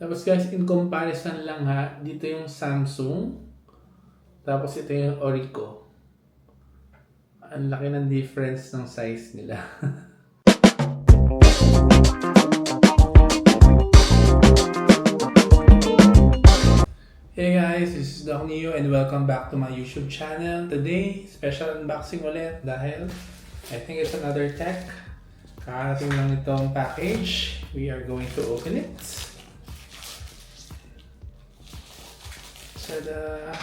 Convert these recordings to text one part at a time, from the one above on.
Tapos guys, in comparison lang ha, dito yung Samsung, tapos ito yung Orico. Ang laki ng difference ng size nila. Hey guys, this is Doc Neo and welcome back to my YouTube channel. Today, special unboxing ulit dahil I think it's another tech. Kakarating lang itong package. We are going to open it. Tada!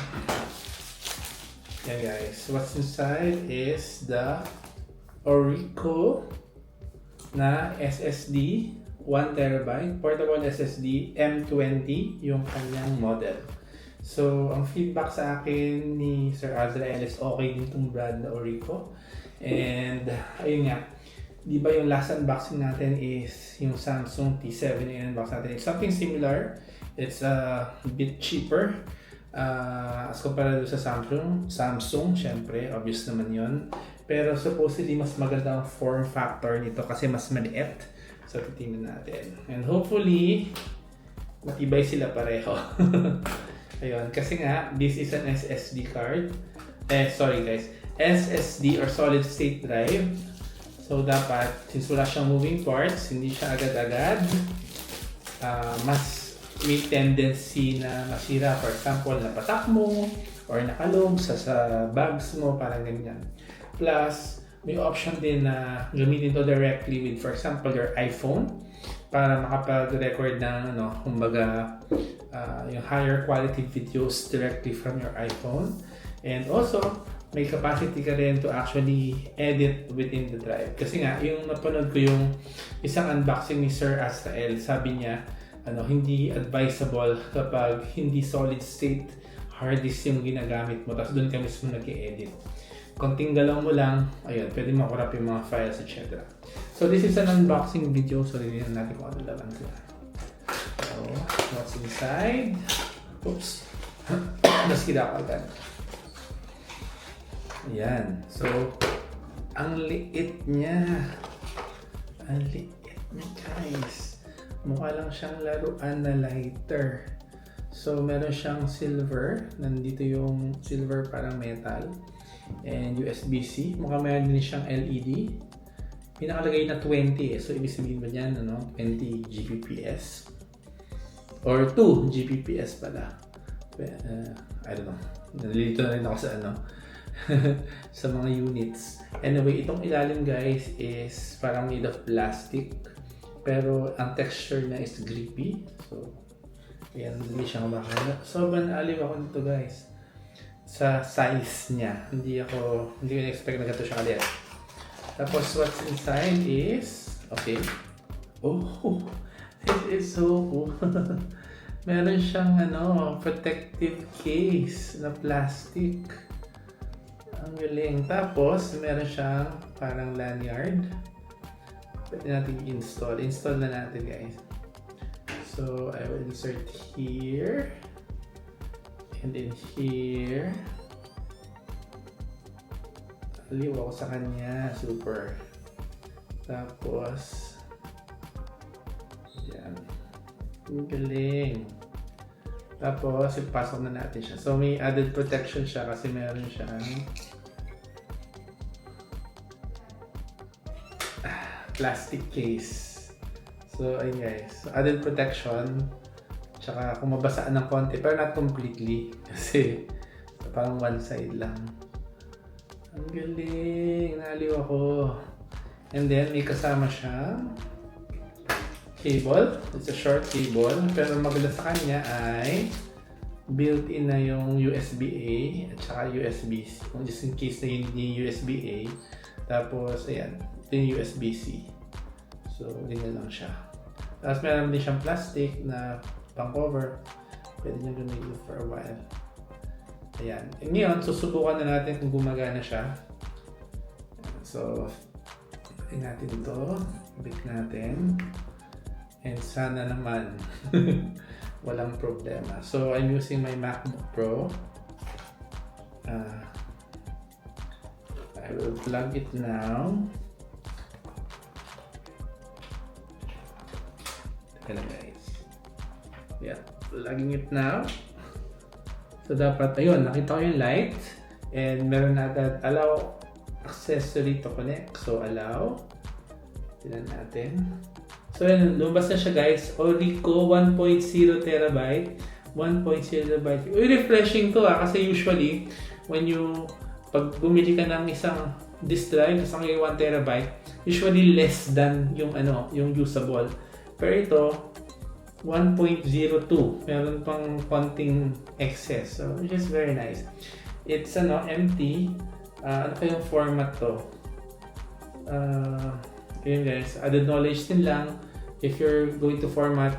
Yan guys, what's inside is the Orico na SSD 1TB, portable SSD M20 yung kanyang model. So, ang feedback sa akin ni Sir Azrael is okay din itong brand na Orico. And, ayun nga, di ba yung last unboxing natin is yung Samsung T7 yung unbox natin. It's something similar. It's a bit cheaper. As compared sa Samsung, syempre, obvious naman yun. Pero supposedly, mas maganda ang form factor nito kasi mas maliit. So, titingnan natin. And hopefully, matibay sila pareho. Ayun, kasi nga, this is an SSD card. Sorry guys, SSD or solid state drive. So, dapat, since wala siyang moving parts, hindi siya agad-agad, mas may tendency na masira. For example, napatak mo or nakalog sa bags mo, parang ganyan. Plus, may option din na gamitin to directly with, for example, your iPhone para makapag-record ng, kumbaga, yung higher quality videos directly from your iPhone. And also, may capacity ka rin to actually edit within the drive. Kasi nga, yung napanood ko yung isang unboxing ni Sir Azrael, sabi niya, hindi advisable kapag hindi solid state hard disk yung ginagamit mo, tapos doon ka mismo nag-i-edit. Konting galaw mo lang, ayun, pwede makurap yung mga files, etc. So, this is an unboxing video, so rin natin kung ano laman sila. So, what's inside? Oops. Naskida ako agad. Ayan. So, ang liit niya. Ang liit niya, guys. Mukha lang siyang laruan na lighter. So, meron siyang silver. Nandito yung silver parang metal. And USB-C. Mukhang meron din siyang LED. Pinakalagay na 20 So, ibig sabihin ba dyan, 20 Gbps? Or 2 Gbps pala. I don't know. Nalilito na rin ako sa sa mga units. Anyway, itong ilalim guys is parang made of plastic. Pero ang texture niya is grippy. So, ayan, hindi siya makakala. Sobrang aliw ako nito guys. Sa size niya. Hindi ko na-expect na gato siya kalit. Tapos, what's inside is, okay. Oh, this is so cool. Meron siyang protective case na plastic. Ang galing. Tapos, meron siyang parang lanyard. Pwede natin i-install. Install na natin guys. So, I will insert here. And then here. Aliw ako sa kanya. Super. Tapos, yan. Ang galing. Tapos, ipasok na natin siya. So, may added protection siya kasi meron siyang plastic case. So, ayun guys. So, added protection. Tsaka, kung mabasaan ng konti, pero not completely. Kasi, parang one side lang. Ang galing. Naliw ako. And then, may kasama siyang cable. It's a short cable. Pero maganda sa kanya ay built-in na yung USB-A at saka USB-C. Kung just in case na hindi USB-A. Tapos, ayan. Ito yung USB-C. So, ganyan lang siya. Tapos, meron din siyang plastic na pang-cover. Pwede nyo gamitin for a while. Ayan. E ngayon, susubukan na natin kung gumagana siya. So, pwede natin ito. Bit natin. And sana naman walang problema. So, I'm using my MacBook Pro. I will plug it now. Teka lang guys. Yeah, plugging it now. So dapat, ayun, nakita ko yung light. And meron na that allow accessory to connect. So allow. Tignan natin. So yun, lumabas na siya guys. Orico 1.0 terabyte. 1.0 terabyte. Uy, refreshing to kasi usually, pag bumili ka ng isang disk drive, kasama yung 1 terabyte, usually less than yung usable. Pero ito, 1.02. Meron pang konting excess. So, which is very nice. It's empty. Ano kayong format to? Yun guys, added knowledge din lang. If you're going to format,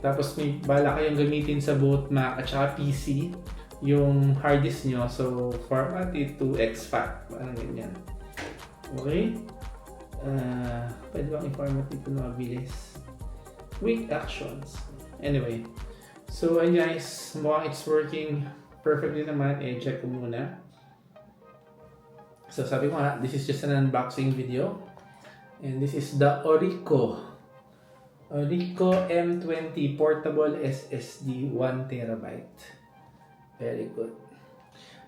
tapos may bala kayong gamitin sa both Mac at saka PC, yung hard disk nyo. So, format it to exFAT. Parang ganyan. Okay? Pwede bang i-format ito na mabilis? Quick actions. Anyway, so guys, mukhang it's working perfectly naman. Check ko muna. So sabi ko nga, this is just an unboxing video. And this is the Orico M20 Portable SSD 1 terabyte. Very good.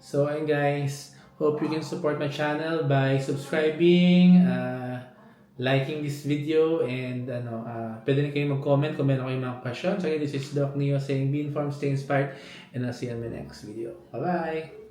So guys, hope you can support my channel by subscribing, liking this video, and pwede rin kayo mag-comment kung meron kayong mga questions. Again, this is Doc Neo saying be informed, stay inspired, and I'll see you in my next video. Bye-bye!